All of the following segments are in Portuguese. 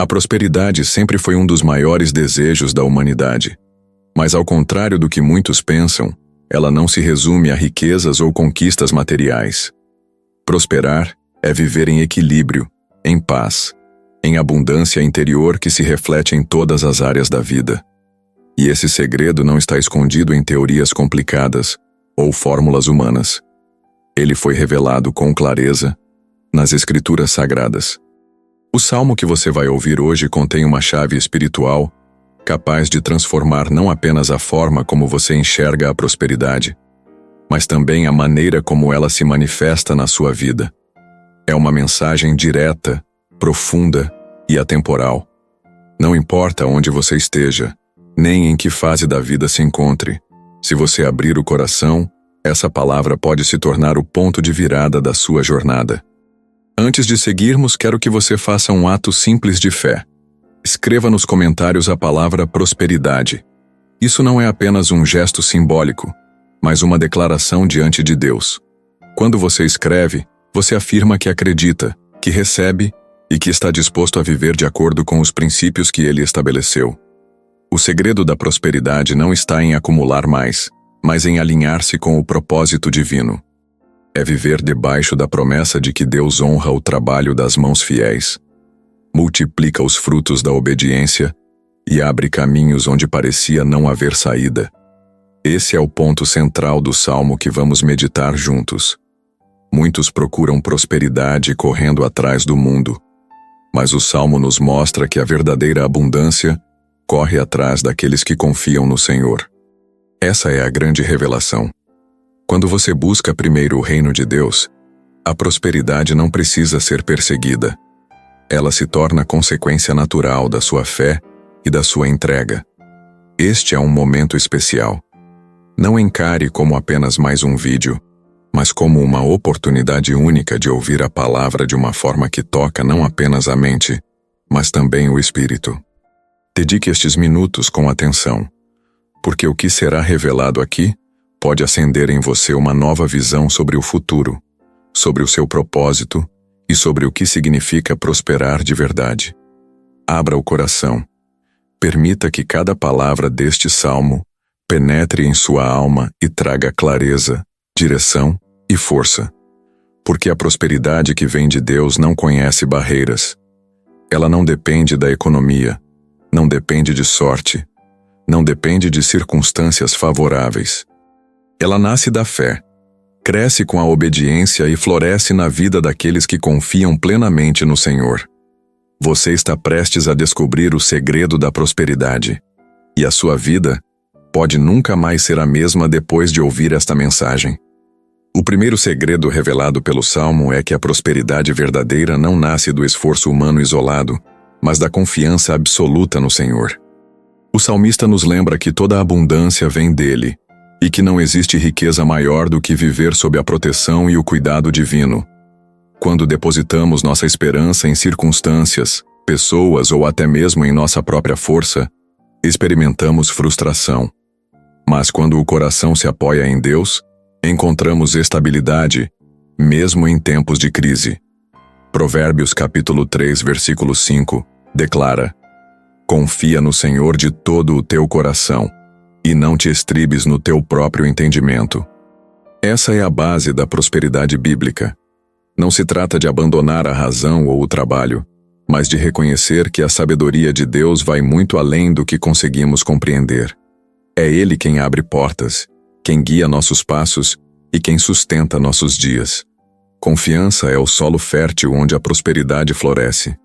prosperidade sempre foi um dos maiores desejos da humanidade. Mas ao contrário do que muitos pensam, ela não se resume a riquezas ou conquistas materiais. Prosperar é viver em equilíbrio, em paz, em abundância interior que se reflete em todas as áreas da vida. E esse segredo não está escondido em teorias complicadas ou fórmulas humanas. Ele foi revelado com clareza nas Escrituras Sagradas. O salmo que você vai ouvir hoje contém uma chave espiritual capaz de transformar não apenas a forma como você enxerga a prosperidade, mas também a maneira como ela se manifesta na sua vida. É uma mensagem direta, profunda e atemporal. Não importa onde você esteja, nem em que fase da vida se encontre, se você abrir o coração, essa palavra pode se tornar o ponto de virada da sua jornada. Antes de seguirmos, quero que você faça um ato simples de fé. Escreva nos comentários a palavra prosperidade. Isso não é apenas um gesto simbólico, mas uma declaração diante de Deus. Quando você escreve, você afirma que acredita, que recebe e que está disposto a viver de acordo com os princípios que Ele estabeleceu. O segredo da prosperidade não está em acumular mais, mas em alinhar-se com o propósito divino. É viver debaixo da promessa de que Deus honra o trabalho das mãos fiéis, multiplica os frutos da obediência e abre caminhos onde parecia não haver saída. Esse é o ponto central do salmo que vamos meditar juntos. Muitos procuram prosperidade correndo atrás do mundo, mas o salmo nos mostra que a verdadeira abundância corre atrás daqueles que confiam no Senhor. Essa é a grande revelação. Quando você busca primeiro o reino de Deus, a prosperidade não precisa ser perseguida. Ela se torna consequência natural da sua fé e da sua entrega. Este é um momento especial. Não encare como apenas mais um vídeo, mas como uma oportunidade única de ouvir a palavra de uma forma que toca não apenas a mente, mas também o espírito. Dedique estes minutos com atenção, porque o que será revelado aqui pode acender em você uma nova visão sobre o futuro, sobre o seu propósito e sobre o que significa prosperar de verdade. Abra o coração. Permita que cada palavra deste salmo penetre em sua alma e traga clareza, direção e força. Porque a prosperidade que vem de Deus não conhece barreiras. Ela não depende da economia, não depende de sorte, não depende de circunstâncias favoráveis. Ela nasce da fé, cresce com a obediência e floresce na vida daqueles que confiam plenamente no Senhor. Você está prestes a descobrir o segredo da prosperidade, e a sua vida pode nunca mais ser a mesma depois de ouvir esta mensagem. O primeiro segredo revelado pelo Salmo é que a prosperidade verdadeira não nasce do esforço humano isolado, mas da confiança absoluta no Senhor. O salmista nos lembra que toda a abundância vem dele, e que não existe riqueza maior do que viver sob a proteção e o cuidado divino. Quando depositamos nossa esperança em circunstâncias, pessoas ou até mesmo em nossa própria força, experimentamos frustração. Mas quando o coração se apoia em Deus, encontramos estabilidade, mesmo em tempos de crise. Provérbios capítulo 3, versículo 5, declara: confia no Senhor de todo o teu coração, e não te estribes no teu próprio entendimento. Essa é a base da prosperidade bíblica. Não se trata de abandonar a razão ou o trabalho, mas de reconhecer que a sabedoria de Deus vai muito além do que conseguimos compreender. É Ele quem abre portas, quem guia nossos passos e quem sustenta nossos dias. Confiança é o solo fértil onde a prosperidade floresce.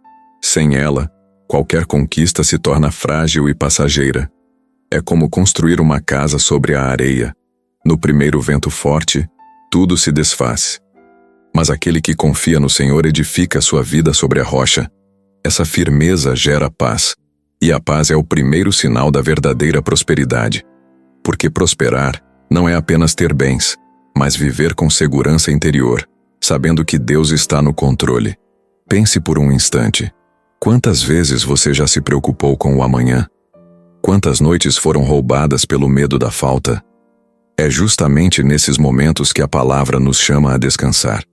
Sem ela, qualquer conquista se torna frágil e passageira. É como construir uma casa sobre a areia. No primeiro vento forte, tudo se desfaz. Mas aquele que confia no Senhor edifica sua vida sobre a rocha. Essa firmeza gera paz, e a paz é o primeiro sinal da verdadeira prosperidade. Porque prosperar não é apenas ter bens, mas viver com segurança interior, sabendo que Deus está no controle. Pense por um instante. Quantas vezes você já se preocupou com o amanhã? Quantas noites foram roubadas pelo medo da falta? É justamente nesses momentos que a palavra nos chama a descansar.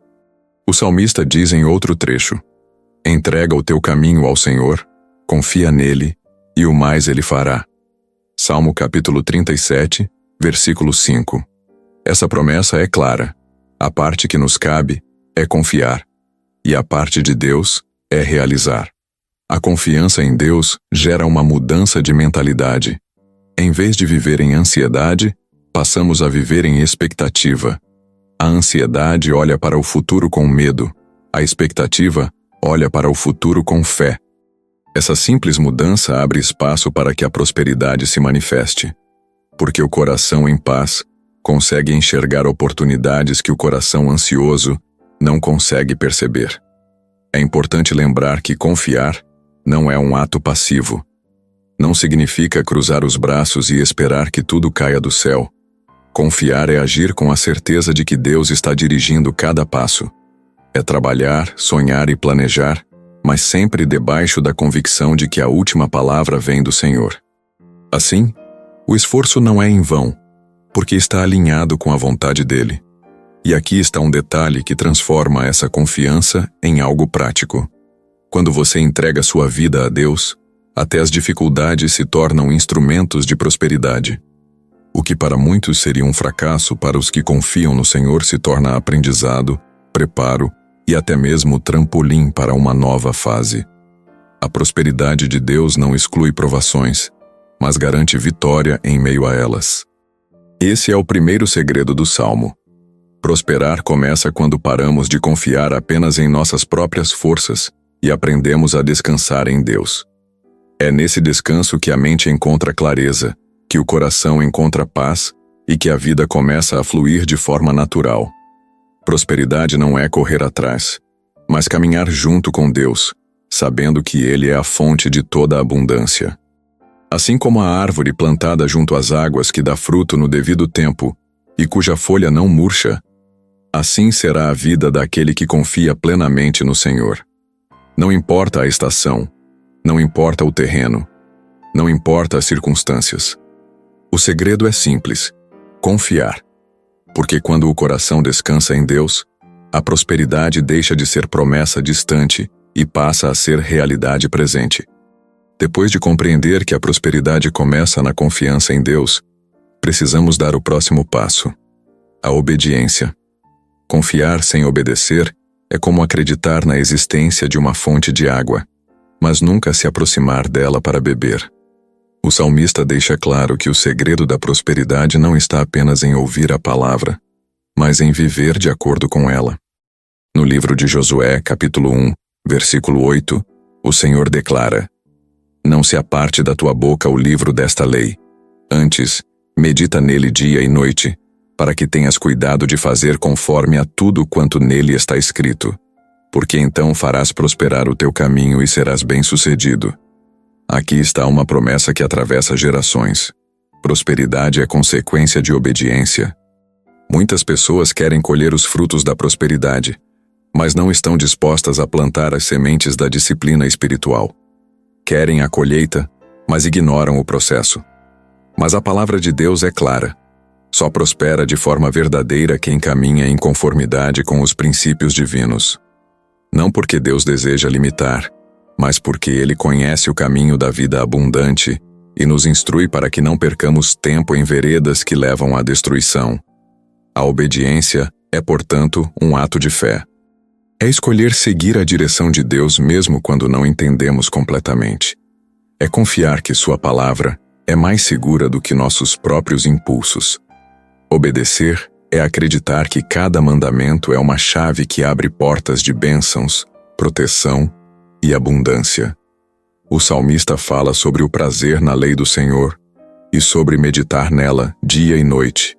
O salmista diz em outro trecho: entrega o teu caminho ao Senhor, Confia nele, e o mais ele fará. Salmo capítulo 37, versículo 5. Essa promessa é clara. A parte que nos cabe é confiar, e a parte de Deus é realizar. A confiança em Deus gera uma mudança de mentalidade. Em vez de viver em ansiedade, passamos a viver em expectativa. A ansiedade olha para o futuro com medo. A expectativa olha para o futuro com fé. Essa simples mudança abre espaço para que a prosperidade se manifeste, porque o coração em paz consegue enxergar oportunidades que o coração ansioso não consegue perceber. É importante lembrar que confiar não é um ato passivo. Não significa cruzar os braços e esperar que tudo caia do céu. Confiar é agir com a certeza de que Deus está dirigindo cada passo. É trabalhar, sonhar e planejar, mas sempre debaixo da convicção de que a última palavra vem do Senhor. Assim, o esforço não é em vão, porque está alinhado com a vontade dele. E aqui está um detalhe que transforma essa confiança em algo prático. Quando você entrega sua vida a Deus, até as dificuldades se tornam instrumentos de prosperidade. O que para muitos seria um fracasso, para os que confiam no Senhor se torna aprendizado, preparo e até mesmo trampolim para uma nova fase. A prosperidade de Deus não exclui provações, mas garante vitória em meio a elas. Esse é o primeiro segredo do Salmo. Prosperar começa quando paramos de confiar apenas em nossas próprias forças e aprendemos a descansar em Deus. É nesse descanso que a mente encontra clareza, que o coração encontra paz e que a vida começa a fluir de forma natural. Prosperidade não é correr atrás, mas caminhar junto com Deus, sabendo que Ele é a fonte de toda a abundância. Assim como a árvore plantada junto às águas que dá fruto no devido tempo e cuja folha não murcha, assim será a vida daquele que confia plenamente no Senhor. Não importa a estação, não importa o terreno, não importa as circunstâncias. O segredo é simples: confiar. Porque quando o coração descansa em Deus, a prosperidade deixa de ser promessa distante e passa a ser realidade presente. Depois de compreender que a prosperidade começa na confiança em Deus, precisamos dar o próximo passo: a obediência. Confiar sem obedecer é como acreditar na existência de uma fonte de água, mas nunca se aproximar dela para beber. O salmista deixa claro que o segredo da prosperidade não está apenas em ouvir a palavra, mas em viver de acordo com ela. No livro de Josué, capítulo 1, versículo 8, o Senhor declara: Não se aparte da tua boca o livro desta lei. Antes, medita nele dia e noite, para que tenhas cuidado de fazer conforme a tudo quanto nele está escrito. Porque então farás prosperar o teu caminho e serás bem-sucedido. Aqui está uma promessa que atravessa gerações. Prosperidade é consequência de obediência. Muitas pessoas querem colher os frutos da prosperidade, mas não estão dispostas a plantar as sementes da disciplina espiritual. Querem a colheita, mas ignoram o processo. Mas a palavra de Deus é clara. Só prospera de forma verdadeira quem caminha em conformidade com os princípios divinos. Não porque Deus deseja limitar, mas porque Ele conhece o caminho da vida abundante e nos instrui para que não percamos tempo em veredas que levam à destruição. A obediência é, portanto, um ato de fé. É escolher seguir a direção de Deus mesmo quando não entendemos completamente. É confiar que Sua palavra é mais segura do que nossos próprios impulsos. Obedecer é acreditar que cada mandamento é uma chave que abre portas de bênçãos, proteção e abundância. O salmista fala sobre o prazer na lei do Senhor e sobre meditar nela dia e noite.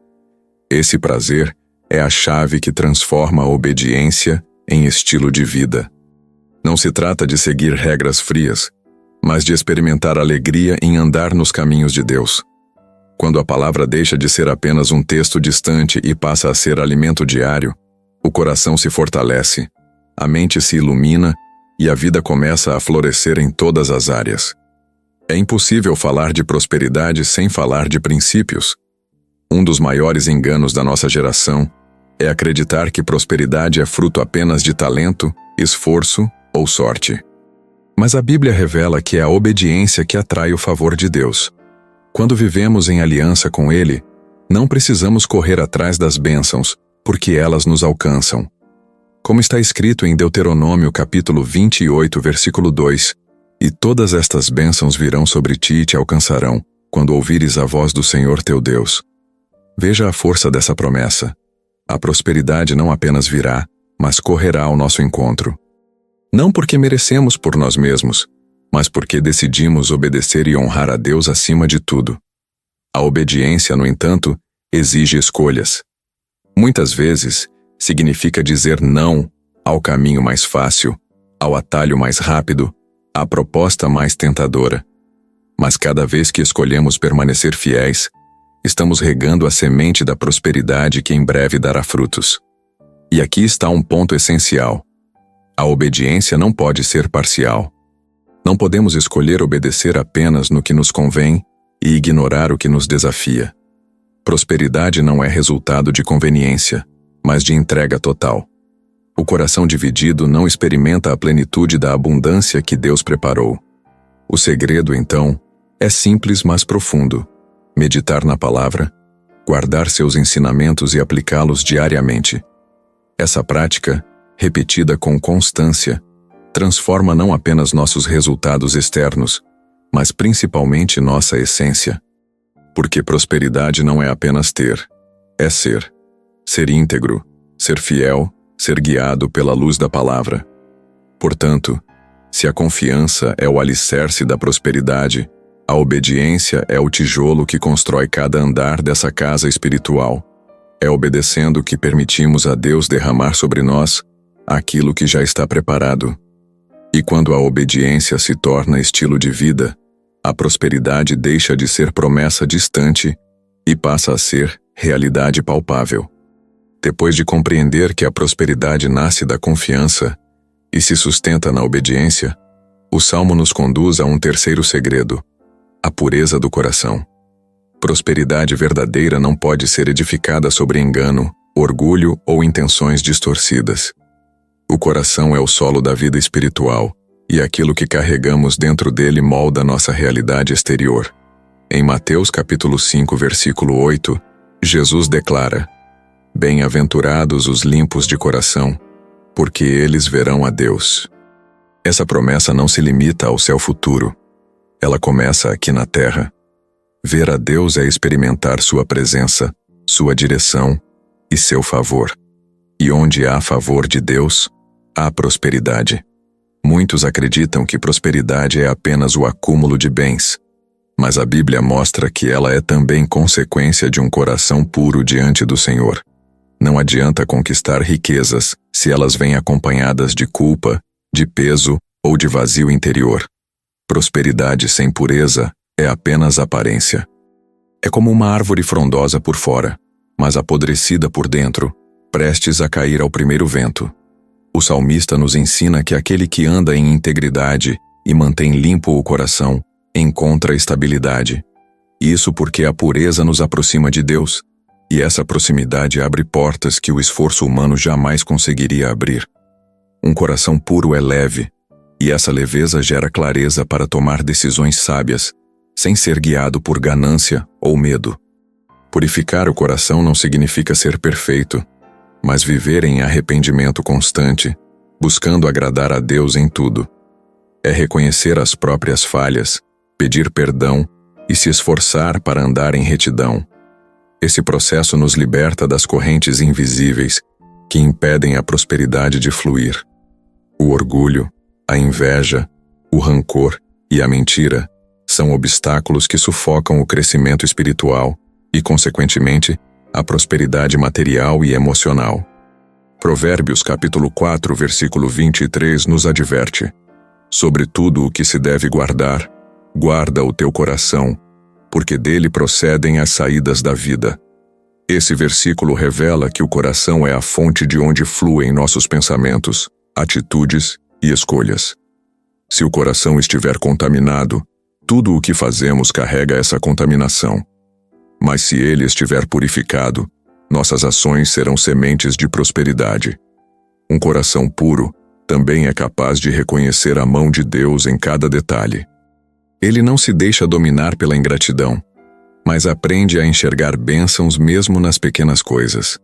Esse prazer é a chave que transforma a obediência em estilo de vida. Não se trata de seguir regras frias, mas de experimentar alegria em andar nos caminhos de Deus. Quando a palavra deixa de ser apenas um texto distante e passa a ser alimento diário, o coração se fortalece, a mente se ilumina e a vida começa a florescer em todas as áreas. É impossível falar de prosperidade sem falar de princípios. Um dos maiores enganos da nossa geração é acreditar que prosperidade é fruto apenas de talento, esforço ou sorte. Mas a Bíblia revela que é a obediência que atrai o favor de Deus. Quando vivemos em aliança com Ele, não precisamos correr atrás das bênçãos, porque elas nos alcançam. Como está escrito em Deuteronômio capítulo 28, versículo 2, "E todas estas bênçãos virão sobre ti e te alcançarão, quando ouvires a voz do Senhor teu Deus." Veja a força dessa promessa. A prosperidade não apenas virá, mas correrá ao nosso encontro. Não porque merecemos por nós mesmos, mas porque decidimos obedecer e honrar a Deus acima de tudo. A obediência, no entanto, exige escolhas. Muitas vezes, significa dizer não ao caminho mais fácil, ao atalho mais rápido, à proposta mais tentadora. Mas cada vez que escolhemos permanecer fiéis, estamos regando a semente da prosperidade que em breve dará frutos. E aqui está um ponto essencial. A obediência não pode ser parcial. Não podemos escolher obedecer apenas no que nos convém e ignorar o que nos desafia. Prosperidade não é resultado de conveniência, mas de entrega total. O coração dividido não experimenta a plenitude da abundância que Deus preparou. O segredo, então, é simples, mas profundo. Meditar na palavra, guardar seus ensinamentos e aplicá-los diariamente. Essa prática, repetida com constância, transforma não apenas nossos resultados externos, mas principalmente nossa essência. Porque prosperidade não é apenas ter, é ser. Ser íntegro, ser fiel, ser guiado pela luz da palavra. Portanto, se a confiança é o alicerce da prosperidade, a obediência é o tijolo que constrói cada andar dessa casa espiritual. É obedecendo que permitimos a Deus derramar sobre nós aquilo que já está preparado. E quando a obediência se torna estilo de vida, a prosperidade deixa de ser promessa distante e passa a ser realidade palpável. Depois de compreender que a prosperidade nasce da confiança e se sustenta na obediência, o Salmo nos conduz a um terceiro segredo: a pureza do coração. Prosperidade verdadeira não pode ser edificada sobre engano, orgulho ou intenções distorcidas. O coração é o solo da vida espiritual, e aquilo que carregamos dentro dele molda nossa realidade exterior. Em Mateus capítulo 5, versículo 8, Jesus declara: "Bem-aventurados os limpos de coração, porque eles verão a Deus." Essa promessa não se limita ao céu futuro. Ela começa aqui na terra. Ver a Deus é experimentar sua presença, sua direção e seu favor. E onde há favor de Deus, há prosperidade. Muitos acreditam que prosperidade é apenas o acúmulo de bens, mas a Bíblia mostra que ela é também consequência de um coração puro diante do Senhor. Não adianta conquistar riquezas se elas vêm acompanhadas de culpa, de peso ou de vazio interior. Prosperidade sem pureza é apenas aparência. É como uma árvore frondosa por fora, mas apodrecida por dentro, prestes a cair ao primeiro vento. O salmista nos ensina que aquele que anda em integridade e mantém limpo o coração encontra estabilidade. Isso porque a pureza nos aproxima de Deus, e essa proximidade abre portas que o esforço humano jamais conseguiria abrir. Um coração puro é leve, e essa leveza gera clareza para tomar decisões sábias, sem ser guiado por ganância ou medo. Purificar o coração não significa ser perfeito, mas viver em arrependimento constante, buscando agradar a Deus em tudo. É reconhecer as próprias falhas, pedir perdão e se esforçar para andar em retidão. Esse processo nos liberta das correntes invisíveis que impedem a prosperidade de fluir. O orgulho, a inveja, o rancor e a mentira são obstáculos que sufocam o crescimento espiritual e, consequentemente, a prosperidade material e emocional. Provérbios capítulo 4, versículo 23 nos adverte: "Sobre tudo o que se deve guardar, guarda o teu coração, porque dele procedem as saídas da vida." Esse versículo revela que o coração é a fonte de onde fluem nossos pensamentos, atitudes e escolhas. Se o coração estiver contaminado, tudo o que fazemos carrega essa contaminação. Mas se ele estiver purificado, nossas ações serão sementes de prosperidade. Um coração puro também é capaz de reconhecer a mão de Deus em cada detalhe. Ele não se deixa dominar pela ingratidão, mas aprende a enxergar bênçãos mesmo nas pequenas coisas.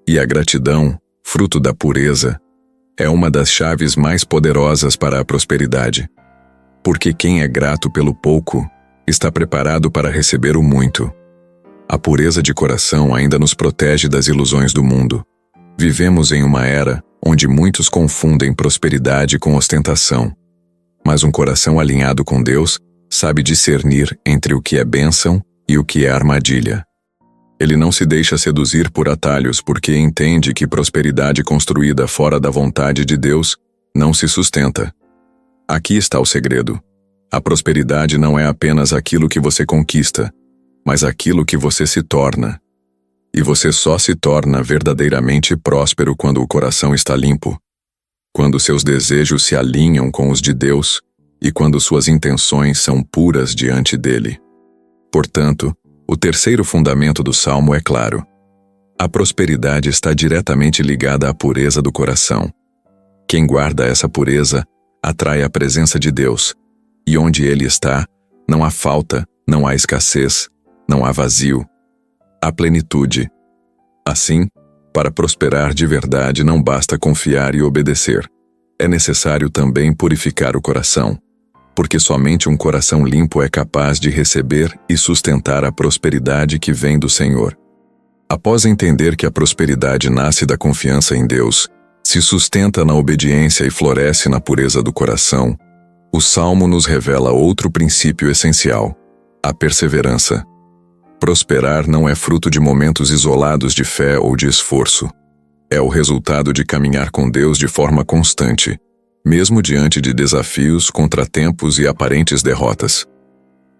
E a gratidão, fruto da pureza, é uma das chaves mais poderosas para a prosperidade. Porque quem é grato pelo pouco, está preparado para receber o muito. A pureza de coração ainda nos protege das ilusões do mundo. Vivemos em uma era onde muitos confundem prosperidade com ostentação. Mas um coração alinhado com Deus sabe discernir entre o que é bênção e o que é armadilha. Ele não se deixa seduzir por atalhos porque entende que prosperidade construída fora da vontade de Deus não se sustenta. Aqui está o segredo. A prosperidade não é apenas aquilo que você conquista, mas aquilo que você se torna. E você só se torna verdadeiramente próspero quando o coração está limpo, quando seus desejos se alinham com os de Deus e quando suas intenções são puras diante dele. Portanto, o terceiro fundamento do Salmo é claro. A prosperidade está diretamente ligada à pureza do coração. Quem guarda essa pureza atrai a presença de Deus, e onde ele está, não há falta, não há escassez, não há vazio. Há plenitude. Assim, para prosperar de verdade não basta confiar e obedecer. É necessário também purificar o coração, porque somente um coração limpo é capaz de receber e sustentar a prosperidade que vem do Senhor. Após entender que a prosperidade nasce da confiança em Deus, se sustenta na obediência e floresce na pureza do coração, o Salmo nos revela outro princípio essencial: a perseverança. Prosperar não é fruto de momentos isolados de fé ou de esforço. É o resultado de caminhar com Deus de forma constante, mesmo diante de desafios, contratempos e aparentes derrotas.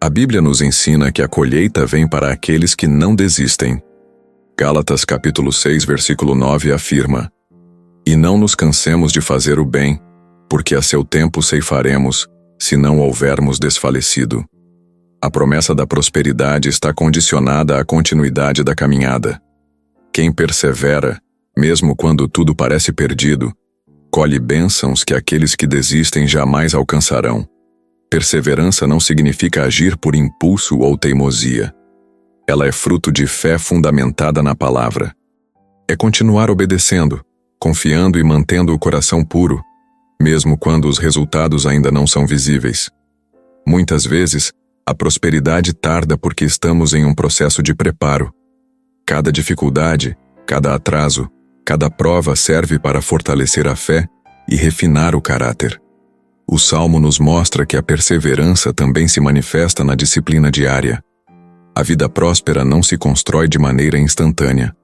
A Bíblia nos ensina que a colheita vem para aqueles que não desistem. Gálatas capítulo 6, versículo 9 afirma: "E não nos cansemos de fazer o bem, porque a seu tempo ceifaremos, se não houvermos desfalecido." A promessa da prosperidade está condicionada à continuidade da caminhada. Quem persevera, mesmo quando tudo parece perdido, colhe bênçãos que aqueles que desistem jamais alcançarão. Perseverança não significa agir por impulso ou teimosia. Ela é fruto de fé fundamentada na palavra. É continuar obedecendo, confiando e mantendo o coração puro, mesmo quando os resultados ainda não são visíveis. Muitas vezes, a prosperidade tarda porque estamos em um processo de preparo. Cada dificuldade, cada atraso, cada prova serve para fortalecer a fé e refinar o caráter. O Salmo nos mostra que a perseverança também se manifesta na disciplina diária. A vida próspera não se constrói de maneira instantânea.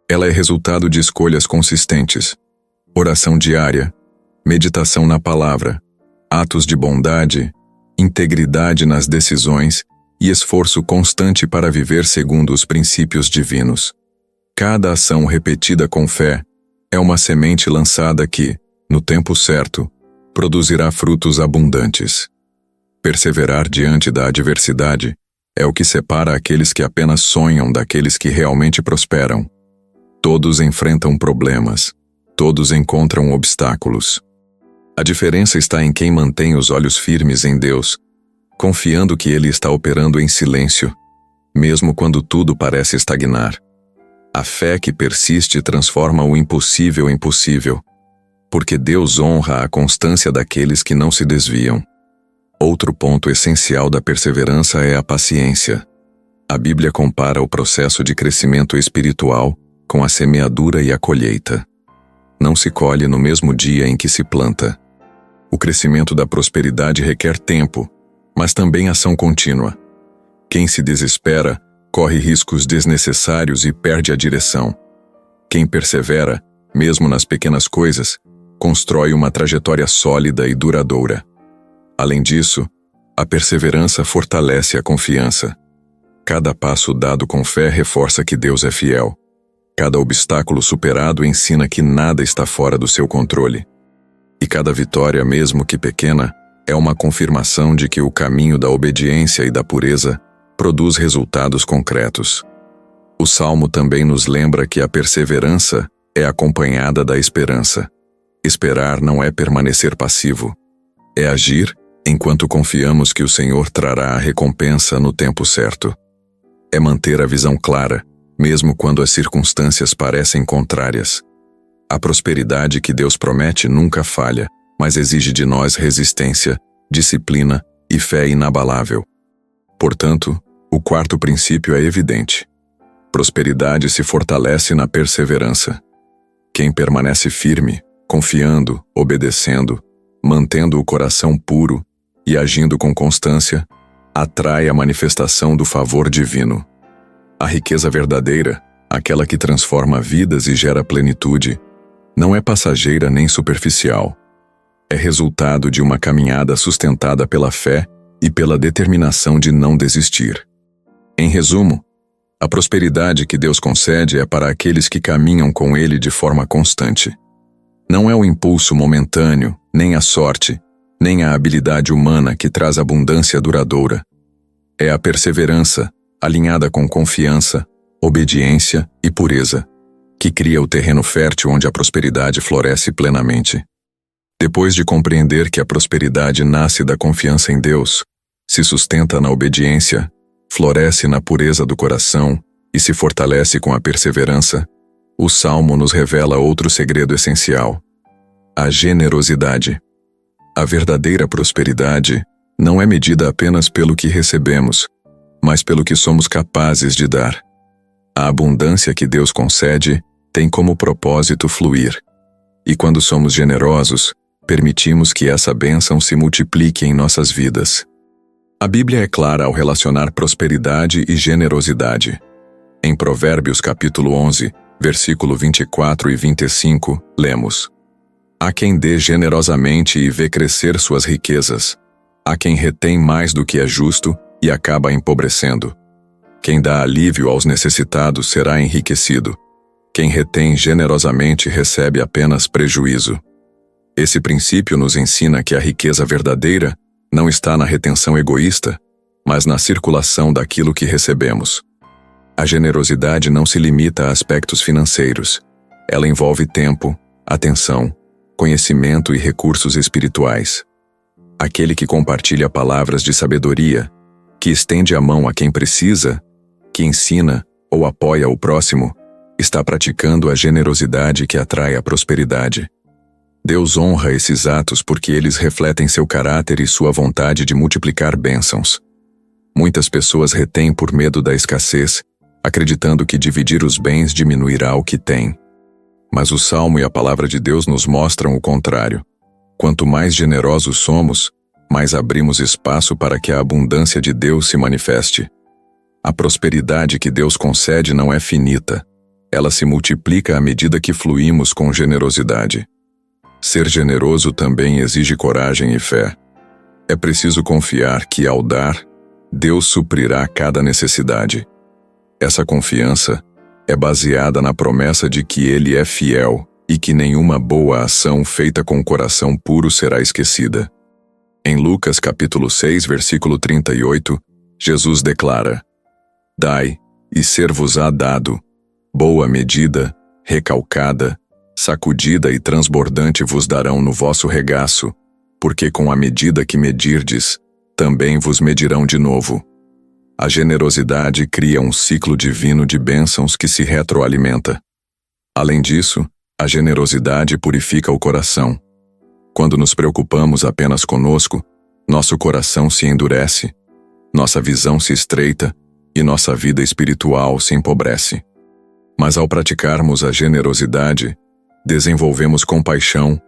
Ela é resultado de escolhas consistentes, oração diária, meditação na palavra, atos de bondade, integridade nas decisões e esforço constante para viver segundo os princípios divinos. Cada ação repetida com fé é uma semente lançada que, no tempo certo, produzirá frutos abundantes. Perseverar diante da adversidade é o que separa aqueles que apenas sonham daqueles que realmente prosperam. Todos enfrentam problemas, todos encontram obstáculos. A diferença está em quem mantém os olhos firmes em Deus, confiando que Ele está operando em silêncio, mesmo quando tudo parece estagnar. A fé que persiste transforma o impossível em possível, porque Deus honra a constância daqueles que não se desviam. Outro ponto essencial da perseverança é a paciência. A Bíblia compara o processo de crescimento espiritual com a semeadura e a colheita. Não se colhe no mesmo dia em que se planta. O crescimento da prosperidade requer tempo, mas também ação contínua. Quem se desespera, corre riscos desnecessários e perde a direção. Quem persevera, mesmo nas pequenas coisas, constrói uma trajetória sólida e duradoura. Além disso, a perseverança fortalece a confiança. Cada passo dado com fé reforça que Deus é fiel. Cada obstáculo superado ensina que nada está fora do seu controle. E cada vitória, mesmo que pequena, é uma confirmação de que o caminho da obediência e da pureza produz resultados concretos. O Salmo também nos lembra que a perseverança é acompanhada da esperança. Esperar não é permanecer passivo. É agir enquanto confiamos que o Senhor trará a recompensa no tempo certo. É manter a visão clara, mesmo quando as circunstâncias parecem contrárias. A prosperidade que Deus promete nunca falha, mas exige de nós resistência, disciplina e fé inabalável. Portanto, o quarto princípio é evidente. Prosperidade se fortalece na perseverança. Quem permanece firme, confiando, obedecendo, mantendo o coração puro e agindo com constância, atrai a manifestação do favor divino. A riqueza verdadeira, aquela que transforma vidas e gera plenitude, não é passageira nem superficial. É resultado de uma caminhada sustentada pela fé e pela determinação de não desistir. Em resumo, a prosperidade que Deus concede é para aqueles que caminham com Ele de forma constante. Não é o impulso momentâneo, nem a sorte, nem a habilidade humana que traz abundância duradoura. É a perseverança, alinhada com confiança, obediência e pureza, que cria o terreno fértil onde a prosperidade floresce plenamente. Depois de compreender que a prosperidade nasce da confiança em Deus, se sustenta na obediência, floresce na pureza do coração e se fortalece com a perseverança, o Salmo nos revela outro segredo essencial: a generosidade. A verdadeira prosperidade não é medida apenas pelo que recebemos, mas pelo que somos capazes de dar. A abundância que Deus concede tem como propósito fluir. E quando somos generosos, permitimos que essa bênção se multiplique em nossas vidas. A Bíblia é clara ao relacionar prosperidade e generosidade. Em Provérbios capítulo 11, versículo 24 e 25, lemos: Há quem dê generosamente e vê crescer suas riquezas. Há quem retém mais do que é justo e acaba empobrecendo. Quem dá alívio aos necessitados será enriquecido. Quem retém generosamente recebe apenas prejuízo. Esse princípio nos ensina que a riqueza verdadeira não está na retenção egoísta, mas na circulação daquilo que recebemos. A generosidade não se limita a aspectos financeiros. Ela envolve tempo, atenção, conhecimento e recursos espirituais. Aquele que compartilha palavras de sabedoria, que estende a mão a quem precisa, que ensina ou apoia o próximo, está praticando a generosidade que atrai a prosperidade. Deus honra esses atos porque eles refletem seu caráter e sua vontade de multiplicar bênçãos. Muitas pessoas retêm por medo da escassez, acreditando que dividir os bens diminuirá o que têm. Mas o Salmo e a palavra de Deus nos mostram o contrário. Quanto mais generosos somos, mais abrimos espaço para que a abundância de Deus se manifeste. A prosperidade que Deus concede não é finita. Ela se multiplica à medida que fluímos com generosidade. Ser generoso também exige coragem e fé. É preciso confiar que, ao dar, Deus suprirá cada necessidade. Essa confiança é baseada na promessa de que Ele é fiel e que nenhuma boa ação feita com o coração puro será esquecida. Em Lucas capítulo 6, versículo 38, Jesus declara: Dai, e ser-vos-á dado, boa medida, recalcada, sacudida e transbordante vos darão no vosso regaço, porque com a medida que medirdes, também vos medirão de novo. A generosidade cria um ciclo divino de bênçãos que se retroalimenta. Além disso, a generosidade purifica o coração. Quando nos preocupamos apenas conosco, nosso coração se endurece, nossa visão se estreita e nossa vida espiritual se empobrece. Mas ao praticarmos a generosidade, desenvolvemos compaixão,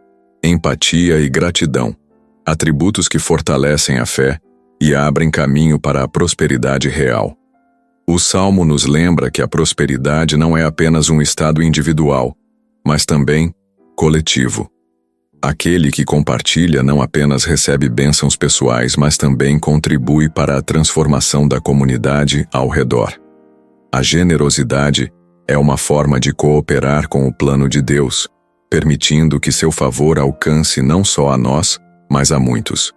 empatia e gratidão, atributos que fortalecem a fé e abrem caminho para a prosperidade real. O Salmo nos lembra que a prosperidade não é apenas um estado individual, mas também coletivo. Aquele que compartilha não apenas recebe bênçãos pessoais, mas também contribui para a transformação da comunidade ao redor. A generosidade é uma forma de cooperar com o plano de Deus, permitindo que seu favor alcance não só a nós, mas a muitos.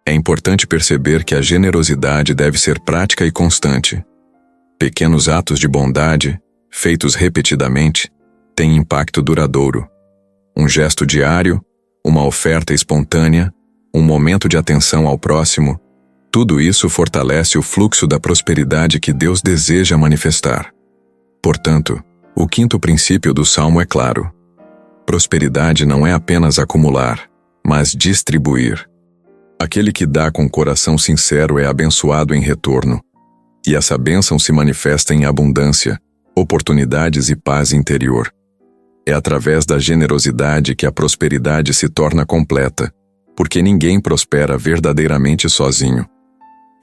É importante perceber que a generosidade deve ser prática e constante. Pequenos atos de bondade, feitos repetidamente, têm impacto duradouro. um gesto diário, uma oferta espontânea, um momento de atenção ao próximo, tudo isso fortalece o fluxo da prosperidade que Deus deseja manifestar. Portanto, o quinto princípio do Salmo é claro. Prosperidade não é apenas acumular, mas distribuir. Aquele que dá com coração sincero é abençoado em retorno, e essa bênção se manifesta em abundância, oportunidades e paz interior. É através da generosidade que a prosperidade se torna completa, porque ninguém prospera verdadeiramente sozinho.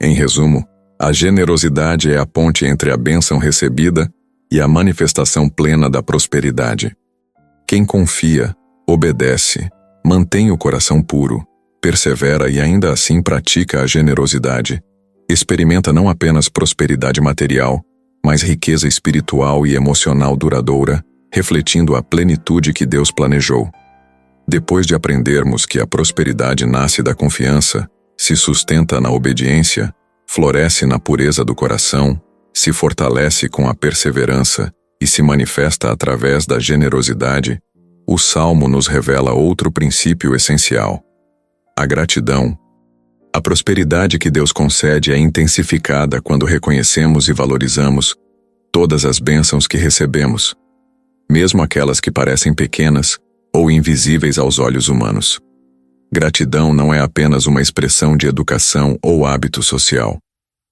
Em resumo, a generosidade é a ponte entre a bênção recebida e a manifestação plena da prosperidade. Quem confia, obedece, mantém o coração puro, persevera e ainda assim pratica a generosidade, experimenta não apenas prosperidade material, mas riqueza espiritual e emocional duradoura, refletindo a plenitude que Deus planejou. Depois de aprendermos que a prosperidade nasce da confiança, se sustenta na obediência, floresce na pureza do coração, se fortalece com a perseverança e se manifesta através da generosidade, o Salmo nos revela outro princípio essencial: a gratidão. A prosperidade que Deus concede é intensificada quando reconhecemos e valorizamos todas as bênçãos que recebemos, mesmo aquelas que parecem pequenas ou invisíveis aos olhos humanos. Gratidão não é apenas uma expressão de educação ou hábito social.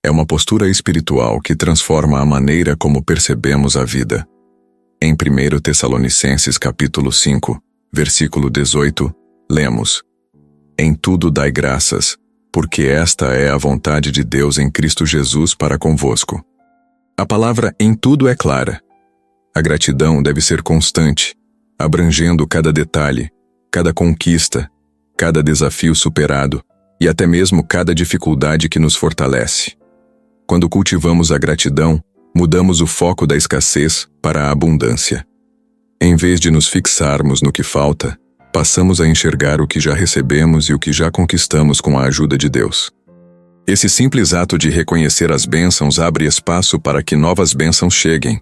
É uma postura espiritual que transforma a maneira como percebemos a vida. Em 1 Tessalonicenses capítulo 5, versículo 18, lemos: Em tudo dai graças, porque esta é a vontade de Deus em Cristo Jesus para convosco. A palavra em tudo é clara. A gratidão deve ser constante, abrangendo cada detalhe, cada conquista, cada desafio superado e até mesmo cada dificuldade que nos fortalece. Quando cultivamos a gratidão, mudamos o foco da escassez para a abundância. Em vez de nos fixarmos no que falta, passamos a enxergar o que já recebemos e o que já conquistamos com a ajuda de Deus. Esse simples ato de reconhecer as bênçãos abre espaço para que novas bênçãos cheguem,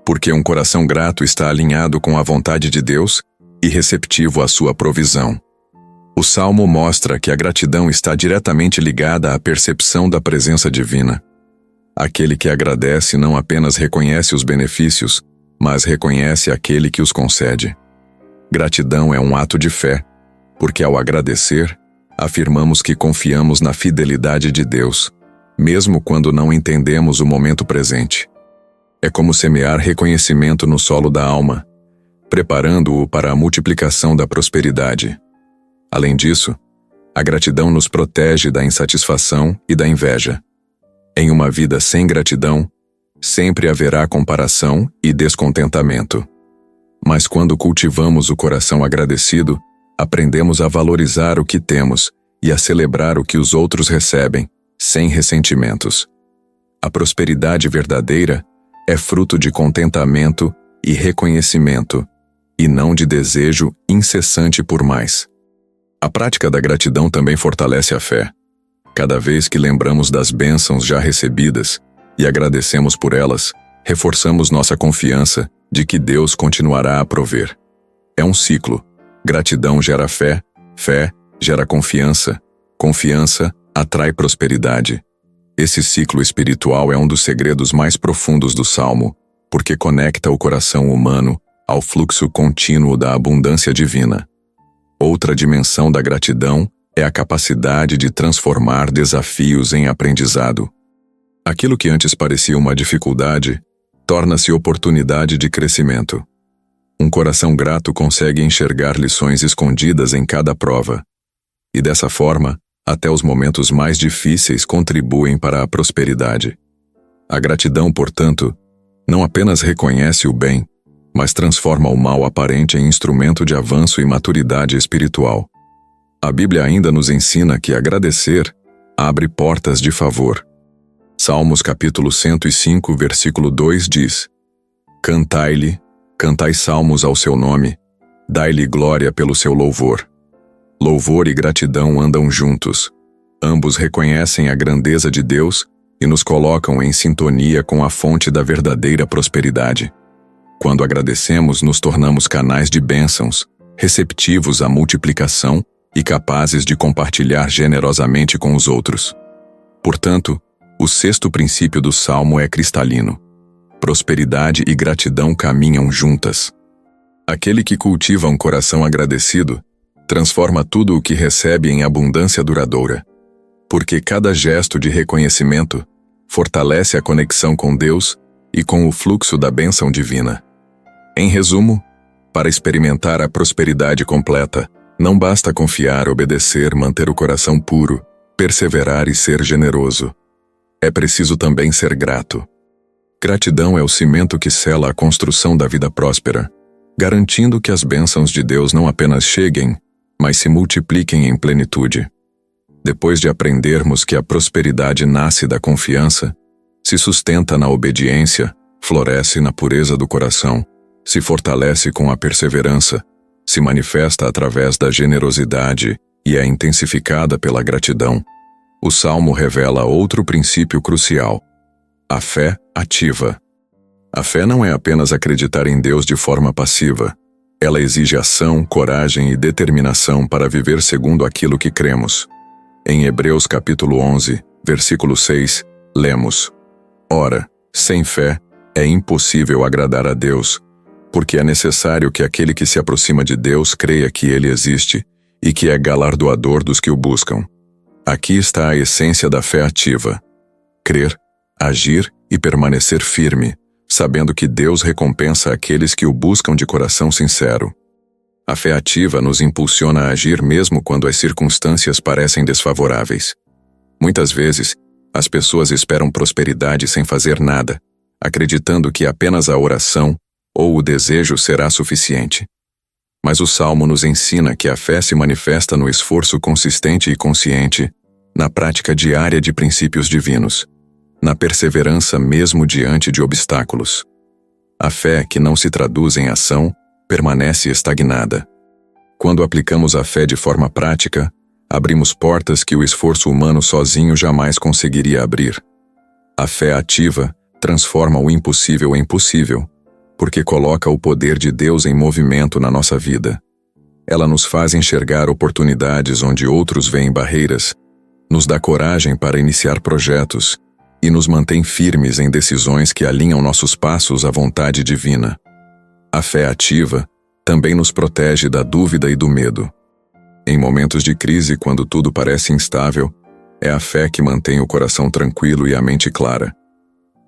porque um coração grato está alinhado com a vontade de Deus e receptivo à sua provisão. O Salmo mostra que a gratidão está diretamente ligada à percepção da presença divina. Aquele que agradece não apenas reconhece os benefícios, mas reconhece aquele que os concede. Gratidão é um ato de fé, porque ao agradecer, afirmamos que confiamos na fidelidade de Deus, mesmo quando não entendemos o momento presente. É como semear reconhecimento no solo da alma, preparando-o para a multiplicação da prosperidade. Além disso, a gratidão nos protege da insatisfação e da inveja. Em uma vida sem gratidão, sempre haverá comparação e descontentamento. Mas quando cultivamos o coração agradecido, aprendemos a valorizar o que temos e a celebrar o que os outros recebem, sem ressentimentos. A prosperidade verdadeira é fruto de contentamento e reconhecimento, e não de desejo incessante por mais. A prática da gratidão também fortalece a fé. Cada vez que lembramos das bênçãos já recebidas e agradecemos por elas, reforçamos nossa confiança de que Deus continuará a prover. É um ciclo. Gratidão gera fé, fé gera confiança, confiança atrai prosperidade. Esse ciclo espiritual é um dos segredos mais profundos do Salmo, porque conecta o coração humano ao fluxo contínuo da abundância divina. Outra dimensão da gratidão é a capacidade de transformar desafios em aprendizado. Aquilo que antes parecia uma dificuldade, torna-se oportunidade de crescimento. Um coração grato consegue enxergar lições escondidas em cada prova. E dessa forma, até os momentos mais difíceis contribuem para a prosperidade. A gratidão, portanto, não apenas reconhece o bem, mas transforma o mal aparente em instrumento de avanço e maturidade espiritual. A Bíblia ainda nos ensina que agradecer abre portas de favor. Salmos capítulo 105, versículo 2 diz: Cantai-lhe, cantai salmos ao seu nome, dai-lhe glória pelo seu louvor. Louvor e gratidão andam juntos. Ambos reconhecem a grandeza de Deus e nos colocam em sintonia com a fonte da verdadeira prosperidade. Quando agradecemos, nos tornamos canais de bênçãos, receptivos à multiplicação e capazes de compartilhar generosamente com os outros. Portanto, o sexto princípio do Salmo é cristalino. Prosperidade e gratidão caminham juntas. Aquele que cultiva um coração agradecido transforma tudo o que recebe em abundância duradoura, porque cada gesto de reconhecimento fortalece a conexão com Deus e com o fluxo da bênção divina. Em resumo, para experimentar a prosperidade completa, não basta confiar, obedecer, manter o coração puro, perseverar e ser generoso. É preciso também ser grato. Gratidão é o cimento que sela a construção da vida próspera, garantindo que as bênçãos de Deus não apenas cheguem, mas se multipliquem em plenitude. Depois de aprendermos que a prosperidade nasce da confiança, se sustenta na obediência, floresce na pureza do coração, se fortalece com a perseverança, se manifesta através da generosidade e é intensificada pela gratidão, o Salmo revela outro princípio crucial: a fé ativa. A fé não é apenas acreditar em Deus de forma passiva. Ela exige ação, coragem e determinação para viver segundo aquilo que cremos. Em Hebreus capítulo 11, versículo 6, lemos: Ora, sem fé é impossível agradar a Deus, porque é necessário que aquele que se aproxima de Deus creia que Ele existe e que é galardoador dos que o buscam. Aqui está a essência da fé ativa: crer, agir e permanecer firme, sabendo que Deus recompensa aqueles que o buscam de coração sincero. A fé ativa nos impulsiona a agir mesmo quando as circunstâncias parecem desfavoráveis. Muitas vezes, as pessoas esperam prosperidade sem fazer nada, acreditando que apenas a oração ou o desejo será suficiente. Mas o Salmo nos ensina que a fé se manifesta no esforço consistente e consciente, na prática diária de princípios divinos, na perseverança mesmo diante de obstáculos. A fé que não se traduz em ação permanece estagnada. Quando aplicamos a fé de forma prática, abrimos portas que o esforço humano sozinho jamais conseguiria abrir. A fé ativa transforma o impossível em possível, porque coloca o poder de Deus em movimento na nossa vida. Ela nos faz enxergar oportunidades onde outros veem barreiras, nos dá coragem para iniciar projetos e nos mantém firmes em decisões que alinham nossos passos à vontade divina. A fé ativa também nos protege da dúvida e do medo. Em momentos de crise, quando tudo parece instável, é a fé que mantém o coração tranquilo e a mente clara.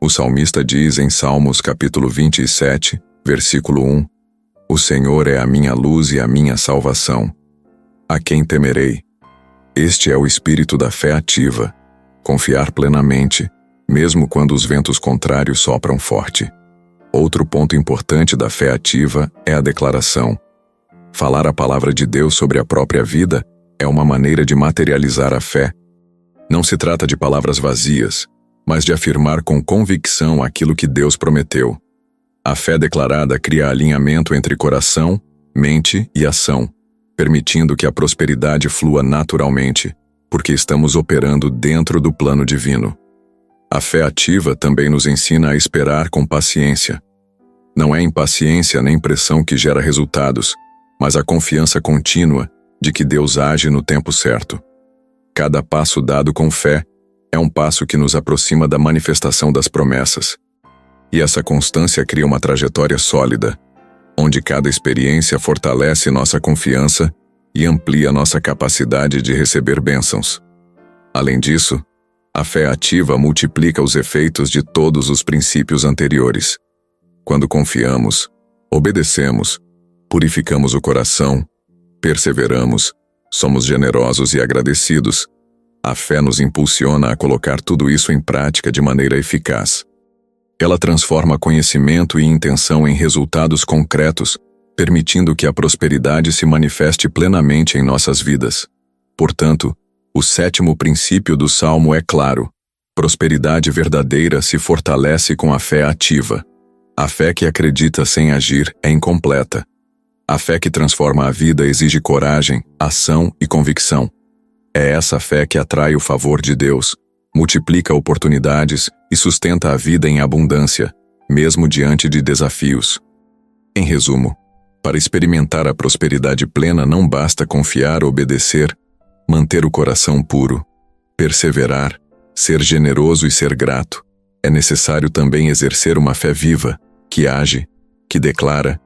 O salmista diz em Salmos capítulo 27, versículo 1, O Senhor é a minha luz e a minha salvação. A quem temerei? Este é o espírito da fé ativa, confiar plenamente, mesmo quando os ventos contrários sopram forte. Outro ponto importante da fé ativa é a declaração. Falar a palavra de Deus sobre a própria vida é uma maneira de materializar a fé. Não se trata de palavras vazias, mas de afirmar com convicção aquilo que Deus prometeu. A fé declarada cria alinhamento entre coração, mente e ação, permitindo que a prosperidade flua naturalmente, porque estamos operando dentro do plano divino. A fé ativa também nos ensina a esperar com paciência. Não é impaciência nem pressão que gera resultados, mas a confiança contínua de que Deus age no tempo certo. Cada passo dado com fé é um passo que nos aproxima da manifestação das promessas. E essa constância cria uma trajetória sólida, onde cada experiência fortalece nossa confiança e amplia nossa capacidade de receber bênçãos. Além disso, a fé ativa multiplica os efeitos de todos os princípios anteriores. Quando confiamos, obedecemos, purificamos o coração, perseveramos, somos generosos e agradecidos, a fé nos impulsiona a colocar tudo isso em prática de maneira eficaz. Ela transforma conhecimento e intenção em resultados concretos, permitindo que a prosperidade se manifeste plenamente em nossas vidas. Portanto, o sétimo princípio do Salmo é claro: prosperidade verdadeira se fortalece com a fé ativa. A fé que acredita sem agir é incompleta. A fé que transforma a vida exige coragem, ação e convicção. É essa fé que atrai o favor de Deus, multiplica oportunidades e sustenta a vida em abundância, mesmo diante de desafios. Em resumo, Para experimentar a prosperidade plena não basta confiar, obedecer, manter o coração puro, perseverar, ser generoso e ser grato. É necessário também exercer uma fé viva, que age, que declara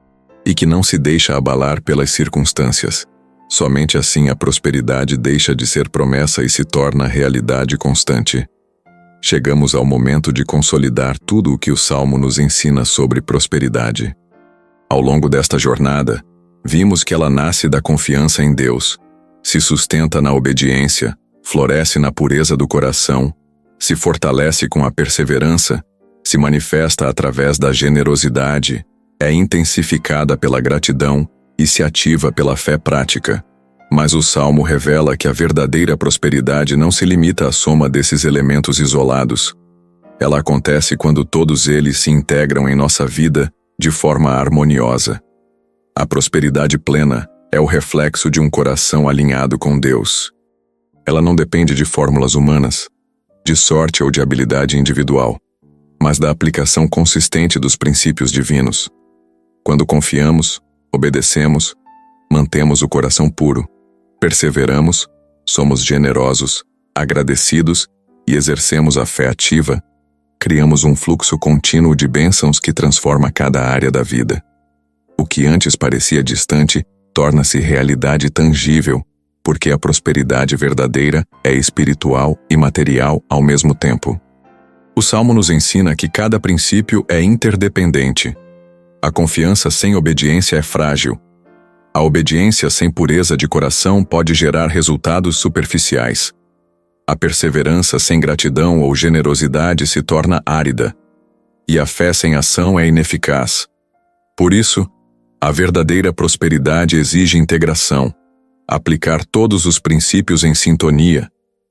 e que não se deixa abalar pelas circunstâncias. Somente assim a prosperidade deixa de ser promessa e se torna realidade constante. Chegamos ao momento de consolidar tudo o que o Salmo nos ensina sobre prosperidade. Ao longo desta jornada, vimos que ela nasce da confiança em Deus, se sustenta na obediência, floresce na pureza do coração, se fortalece com a perseverança, se manifesta através da generosidade, é intensificada pela gratidão e se ativa pela fé prática. Mas o Salmo revela que a verdadeira prosperidade não se limita à soma desses elementos isolados. Ela acontece quando todos eles se integram em nossa vida de forma harmoniosa. A prosperidade plena é o reflexo de um coração alinhado com Deus. Ela não depende de fórmulas humanas, de sorte ou de habilidade individual, mas da aplicação consistente dos princípios divinos. Quando confiamos, obedecemos, mantemos o coração puro, perseveramos, somos generosos, agradecidos e exercemos a fé ativa, criamos um fluxo contínuo de bênçãos que transforma cada área da vida. O que antes parecia distante torna-se realidade tangível, porque a prosperidade verdadeira é espiritual e material ao mesmo tempo. O Salmo nos ensina que cada princípio é interdependente. A confiança sem obediência é frágil. A obediência sem pureza de coração pode gerar resultados superficiais. A perseverança sem gratidão ou generosidade se torna árida. E a fé sem ação é ineficaz. Por isso, a verdadeira prosperidade exige integração, aplicar todos os princípios em sintonia,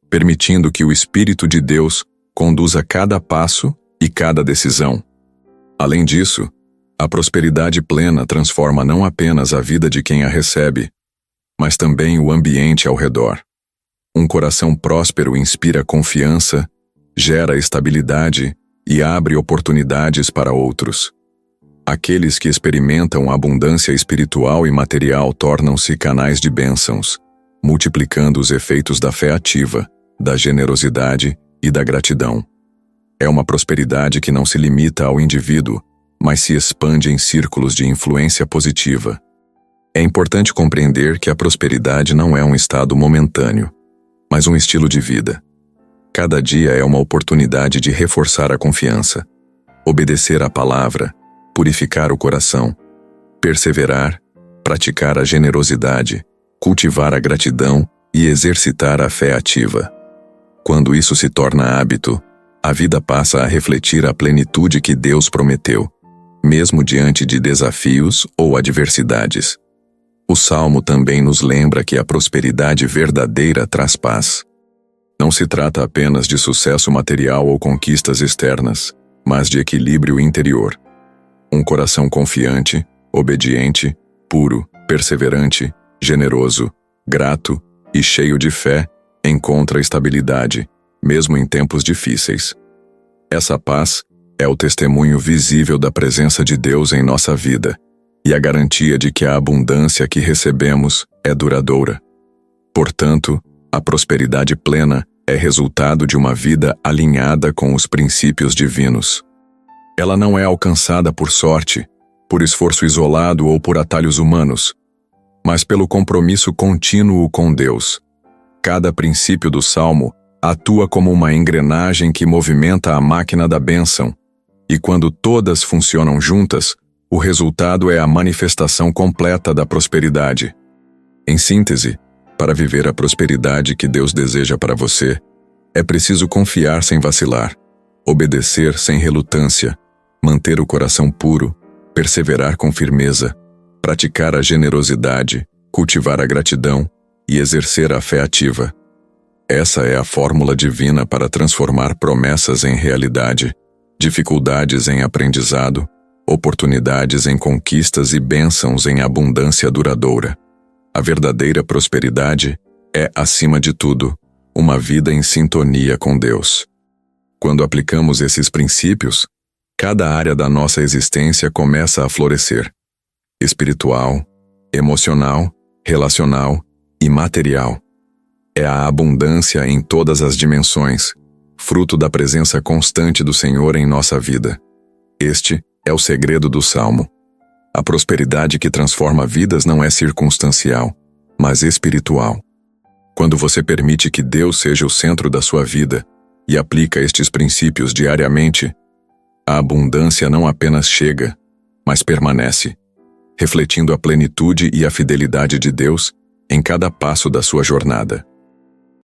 permitindo que o Espírito de Deus conduza cada passo e cada decisão. Além disso, a prosperidade plena transforma não apenas a vida de quem a recebe, mas também o ambiente ao redor. Um coração próspero inspira confiança, gera estabilidade e abre oportunidades para outros. Aqueles que experimentam abundância espiritual e material tornam-se canais de bênçãos, multiplicando os efeitos da fé ativa, da generosidade e da gratidão. É uma prosperidade que não se limita ao indivíduo, mas se expande em círculos de influência positiva. É importante compreender que a prosperidade não é um estado momentâneo, mas um estilo de vida. Cada dia é uma oportunidade de reforçar a confiança, obedecer à palavra, purificar o coração, perseverar, praticar a generosidade, cultivar a gratidão e exercitar a fé ativa. Quando isso se torna hábito, a vida passa a refletir a plenitude que Deus prometeu, mesmo diante de desafios ou adversidades. O Salmo também nos lembra que a prosperidade verdadeira traz paz. Não se trata apenas de sucesso material ou conquistas externas, mas de equilíbrio interior. Um coração confiante, obediente, puro, perseverante, generoso, grato e cheio de fé encontra estabilidade, mesmo em tempos difíceis. Essa paz é o testemunho visível da presença de Deus em nossa vida e a garantia de que a abundância que recebemos é duradoura. Portanto, a prosperidade plena é resultado de uma vida alinhada com os princípios divinos. Ela não é alcançada por sorte, por esforço isolado ou por atalhos humanos, mas pelo compromisso contínuo com Deus. Cada princípio do Salmo atua como uma engrenagem que movimenta a máquina da bênção, e quando todas funcionam juntas, o resultado é a manifestação completa da prosperidade. Em síntese, para viver a prosperidade que Deus deseja para você, é preciso confiar sem vacilar, obedecer sem relutância, manter o coração puro, perseverar com firmeza, praticar a generosidade, cultivar a gratidão e exercer a fé ativa. Essa é a fórmula divina para transformar promessas em realidade, dificuldades em aprendizado, oportunidades em conquistas e bênçãos em abundância duradoura. A verdadeira prosperidade é, acima de tudo, uma vida em sintonia com Deus. Quando aplicamos esses princípios, cada área da nossa existência começa a florescer. espiritual, emocional, relacional e material. É a abundância em todas as dimensões, fruto da presença constante do Senhor em nossa vida. Este é o segredo do Salmo. A prosperidade que transforma vidas não é circunstancial, mas espiritual. Quando você permite que Deus seja o centro da sua vida e aplica estes princípios diariamente, a abundância não apenas chega, mas permanece, refletindo a plenitude e a fidelidade de Deus em cada passo da sua jornada.